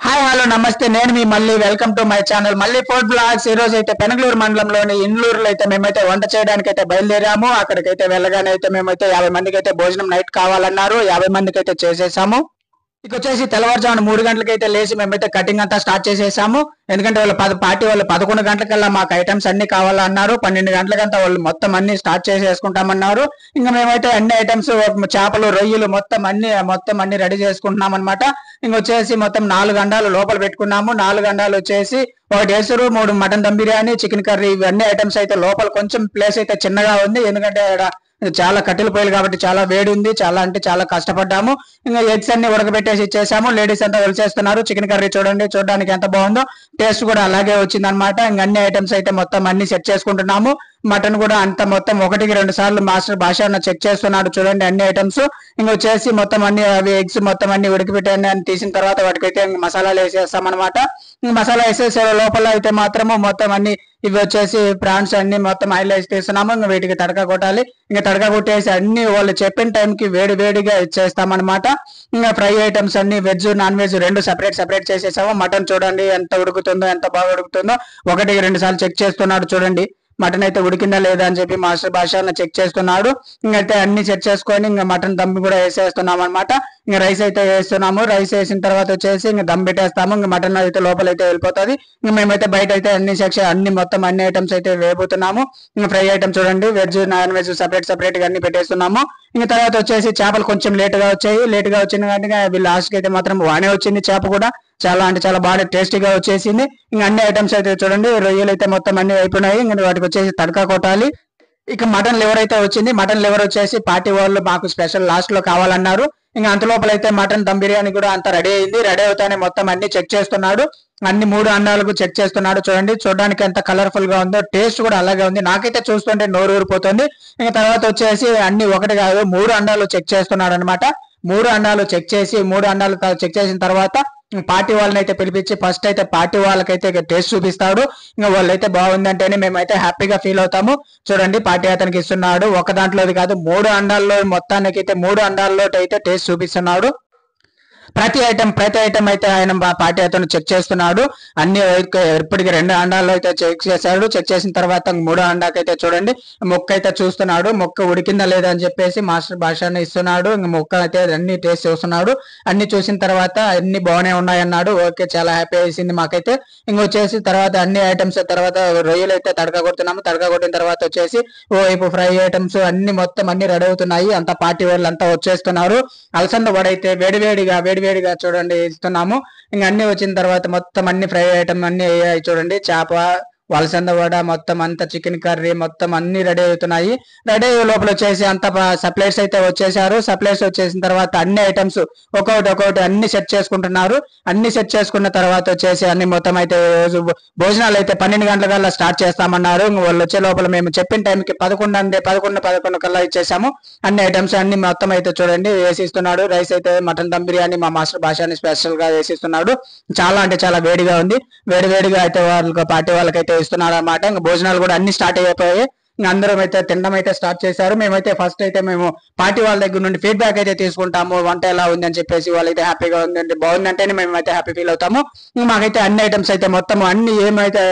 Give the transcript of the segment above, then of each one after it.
Hi hello నమస్తే నేను మీ మళ్ళీ వెల్కమ్ టు మై ఛానల్ మళ్ళీ ఫుడ్ బ్లాగ్స్. ఈ రోజు అయితే పెనగలూరు మండలంలోని ఇండ్లూరులో అయితే మేమైతే వంట చేయడానికి అయితే బయలుదేరాము. అక్కడికైతే వెళ్ళగానే అయితే మేమైతే 50 మందికి అయితే భోజనం నైట్ కావాలన్నారు. 50 మందికి అయితే చేసేసాము. ఇక వచ్చేసి తెల్లవారుజామున 3 గంటలకైతే లేచి మేమైతే కటింగ్ అంతా స్టార్ట్ చేసేసాము. ఎందుకంటే వాళ్ళు పార్టీ వాళ్ళు 11 గంటలకల్లా మాకు ఐటమ్స్ అన్ని కావాలన్నారు. 12 గంటలకంతా వాళ్ళు మొత్తం అన్ని స్టార్ట్ చేసేసుకుంటామన్నారు. ఇంకా మేమైతే అన్ని ఐటమ్స్ చేపలు రొయ్యలు మొత్తం అన్ని రెడీ చేసుకుంటున్నాం అనమాట. ఇంకొచ్చేసి మొత్తం 4 అండాలు లోపల పెట్టుకున్నాము. 4 అండాలు వచ్చేసి ఒకటి ఎసురు 3 mutton dum biryani chicken curry ఇవన్నీ ఐటమ్స్ అయితే లోపల కొంచెం ప్లేస్ అయితే చిన్నగా ఉంది. ఎందుకంటే చాలా కట్టెల పొయ్యిలు కాబట్టి చాలా వేడి ఉంది. చాలా అంటే చాలా కష్టపడ్డాము. ఇంకా ఎగ్స్ అన్ని ఉడకబెట్టేసి ఇచ్చేసాము. లేడీస్ అంతా చేస్తున్నారు. చికెన్ కర్రీ చూడడానికి ఎంత బాగుందో, టేస్ట్ కూడా అలాగే వచ్చింది అనమాట. ఇంకా అన్ని ఐటమ్స్ అయితే మొత్తం అన్ని సెట్ చేసుకుంటున్నాము. మటన్ కూడా అంత మొత్తం 1-2 సార్లు మాస్టర్ భాష చెక్ చేస్తున్నాడు. చూడండి అన్ని ఐటమ్స్. ఇంకా వచ్చేసి మొత్తం అన్ని అవి ఎగ్స్ మొత్తం అన్ని ఉడికిపెట్టాన్ని అని తీసిన తర్వాత వాటికైతే మసాలాలు వేసేస్తాం అనమాట. మసాలా వేసేసే లోపల అయితే మాత్రము మొత్తం అన్ని ఇవి వచ్చేసి ప్రాన్స్ అన్ని మొత్తం ఆయిల్ వేసి తీస్తున్నాము. ఇంకా వీటికి తడక కొట్టాలి. ఇంకా తడక కొట్టేసి అన్ని వాళ్ళు చెప్పిన టైంకి వేడిగా ఇచ్చేస్తామన్నమాట. ఇంకా ఫ్రై ఐటమ్స్ అన్ని వెజ్ నాన్ వెజ్ 2 సెపరేట్ చేసేసాము. మటన్ చూడండి ఎంత ఉడుకుతుందో, ఎంత బాగా ఉడుకుతుందో. 1-2 సార్లు చెక్ చేస్తున్నాడు. చూడండి మటన్ అయితే ఉడికిందా లేదా అని చెప్పి మాస్టర్ భాష చెక్ చేస్తున్నాడు. ఇంకైతే అన్ని సెట్ చేసుకొని ఇంకా మటన్ దమ్ కూడా వేసేస్తున్నాం అనమాట. ఇంకా రైస్ అయితే వేస్తున్నాము. రైస్ వేసిన తర్వాత వచ్చేసి ఇంకా దమ్ పెట్టేస్తాము. ఇంకా మటన్ అయితే లోపల అయితే వెళ్ళిపోతుంది. ఇంకా మేమైతే బయట అయితే అన్ని మొత్తం అన్ని ఐటమ్స్ అయితే వేయబోతున్నాము. ఇంకా ఫ్రై ఐటమ్ చూడండి వెజ్ నాన్ వెజ్ సెపరేట్ గా అన్ని పెట్టేస్తున్నాము. ఇంకా తర్వాత వచ్చేసి చేపలు కొంచెం లేట్ గా వచ్చిన కానీ లాస్ట్ కి అయితే మాత్రం బాగానే వచ్చింది. చేప కూడా చాలా అంటే చాలా బాగా టేస్టీగా వచ్చేసింది. ఇంకా అన్ని ఐటమ్స్ అయితే చూడండి రొయ్యలు అయితే మొత్తం అన్ని అయిపోయినాయి. ఇంకా వాటికి వచ్చేసి తడకా కొట్టాలి. ఇక మటన్ లివర్ అయితే వచ్చింది. మటన్ లివర్ వచ్చేసి పార్టీ వాళ్ళు మాకు స్పెషల్ లాస్ట్ లో కావాలన్నారు. ఇంకా అంత లోపల అయితే మటన్ దమ్ బిర్యానీ కూడా అంత రెడీ అయింది. రెడీ అవుతానే మొత్తం అన్ని చెక్ చేస్తున్నాడు. అన్ని 3 అండాలకు చెక్ చేస్తున్నాడు. చూడడానికి ఎంత కలర్ఫుల్ గా ఉందో, టేస్ట్ కూడా అలాగే ఉంది. నాకైతే చూస్తుంటే నోరు ఊరిపోతుంది. ఇంకా తర్వాత వచ్చేసి అన్ని ఒకటి కాదు 3 అండాలు చెక్ చేస్తున్నాడు అనమాట. 3 అండాలు చెక్ చేసిన తర్వాత పార్టీ వాళ్ళని అయితే పిలిపించి ఫస్ట్ అయితే పార్టీ వాళ్ళకైతే టేస్ట్ చూపిస్తాడు. ఇంకా వాళ్ళైతే బాగుందంటేనే మేమైతే హ్యాపీగా ఫీల్ అవుతాము. చూడండి పార్టీ అతనికి ఇస్తున్నాడు. ఒక దాంట్లోది కాదు 3 అండాల్లో మొత్తానికి అయితే 3 అండాల్లో అయితే టేస్ట్ చూపిస్తున్నాడు. ప్రతి ఐటమ్ అయితే ఆయన పార్టీ అతను చెక్ చేస్తున్నాడు. అన్ని ఇప్పటికి 2 అండాల్లో అయితే చెక్ చేశాడు. చెక్ చేసిన తర్వాత 3 అండాకైతే చూడండి మొక్క అయితే చూస్తున్నాడు. మొక్క ఉడికిందా లేదా అని చెప్పేసి మాస్టర్ భాషని ఇస్తున్నాడు. ఇంకా మొక్క అయితే అన్ని టేస్ట్ చూస్తున్నాడు. అన్ని చూసిన తర్వాత అన్ని బాగానే ఉన్నాయన్నాడు. ఓకే చాలా హ్యాపీ వేసింది మాకైతే. ఇంకొచ్చేసి తర్వాత అన్ని ఐటమ్స్ తర్వాత రొయ్యలు అయితే తడక కొడుతున్నాము. తడక కొట్టిన తర్వాత వచ్చేసి ఇప్పుడు ఫ్రై ఐటమ్స్ అన్ని మొత్తం అన్ని రెడీ అవుతున్నాయి. అంతా పార్టీ వాళ్ళు అంతా వచ్చేస్తున్నారు. అలసంద వడ అయితే వేడివేడిగా చూడండి ఇస్తున్నాము. ఇంకా అన్ని వచ్చిన తర్వాత మొత్తం అన్ని ఫ్రై ఐటమ్ అన్ని అయ్యాయి. చూడండి చేప వలసంద వడ మొత్తం అంతా చికెన్ కర్రీ మొత్తం అన్ని రెడీ అవుతున్నాయి. రెడీ అయ్యే లోపల వచ్చేసి అంత సప్లైస్ అయితే వచ్చేసారు. సప్లైస్ వచ్చేసిన తర్వాత అన్ని ఐటమ్స్ ఒక్కొక్కటి అన్ని సెట్ చేసుకుంటున్నారు. అన్ని సెట్ చేసుకున్న తర్వాత వచ్చేసి అన్ని మొత్తం అయితే రోజు భోజనాలు అయితే 12 గంటల స్టార్ట్ చేస్తామన్నారు. వాళ్ళు వచ్చే లోపల మేము చెప్పిన టైంకి 11 కల్లా ఇచ్చేసాము. అన్ని ఐటమ్స్ అన్ని మొత్తం అయితే చూడండి వేసిస్తున్నాడు. రైస్ అయితే మటన్ దమ్ బిర్యానీ మా మాస్టర్ భాషని స్పెషల్ గా వేసిస్తున్నాడు. చాలా అంటే చాలా వేడిగా ఉంది. వేడిగా అయితే పార్టీ వాళ్ళకైతే ఇస్తున్నాడు అనమాట. ఇంకా భోజనాలు కూడా అన్ని స్టార్ట్ అయిపోయాయి. అందరం అయితే తినడం అయితే స్టార్ట్ చేశారు. మేమైతే ఫస్ట్ అయితే మేము పార్టీ వాళ్ళ దగ్గర నుండి ఫీడ్బ్యాక్ అయితే తీసుకుంటాము. వంట ఎలా ఉంది అని చెప్పేసి వాళ్ళైతే హ్యాపీగా ఉందంటే బాగుందంటేనే మేమైతే హ్యాపీ ఫీల్ అవుతాము. మాకైతే అన్ని ఐటమ్స్ అయితే మొత్తం అన్ని ఏమైతే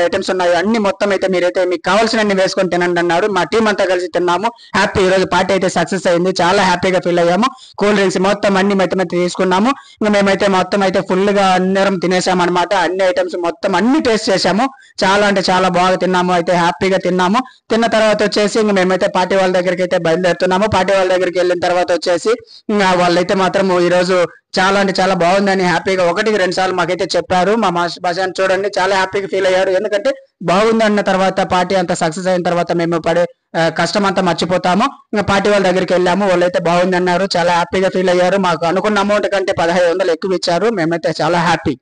ఐటమ్స్ ఉన్నాయో అన్ని మొత్తం అయితే మీరైతే మీకు కావాల్సిన వేసుకొని తినండి అన్నాడు. మా టీం అంతా కలిసి తిన్నాము. హ్యాపీ ఈ రోజు పార్టీ అయితే సక్సెస్ అయింది. చాలా హ్యాపీగా ఫీల్ అయ్యాము. కూల్ డ్రింక్స్ మొత్తం అన్ని మెత్త తీసుకున్నాము. ఇంకా మేమైతే మొత్తం అయితే ఫుల్ గా అందరం తినేసాము అనమాట. అన్ని ఐటమ్స్ మొత్తం అన్ని టేస్ట్ చేసాము. చాలా అంటే చాలా బాగా తిన్నాము. అయితే హ్యాపీగా తిన్నాము. తిన్న తర్వాత వచ్చేసి ఇంకా మేమైతే పార్టీ వాళ్ళ దగ్గరికి అయితే బయలుదేరుతున్నాము. పార్టీ వాళ్ళ దగ్గరికి వెళ్ళిన తర్వాత వచ్చేసి ఇంకా వాళ్ళైతే మాత్రం ఈ రోజు చాలా అంటే చాలా బాగుందని హ్యాపీగా 1-2 సార్లు మాకైతే చెప్పారు. మా మాస్టర్ భాషని చూడండి చాలా హ్యాపీగా ఫీల్ అయ్యారు. ఎందుకంటే బాగుంది అన్న తర్వాత పార్టీ అంతా సక్సెస్ అయిన తర్వాత మేము పడే కష్టం అంతా మర్చిపోతాము. ఇంకా పార్టీ వాళ్ళ దగ్గరికి వెళ్ళాము. వాళ్ళైతే బాగుంది అన్నారు. చాలా హ్యాపీగా ఫీల్ అయ్యారు. మాకు అనుకున్న అమౌంట్ కంటే 1500 ఎక్కువ ఇచ్చారు. మేమైతే చాలా హ్యాపీ.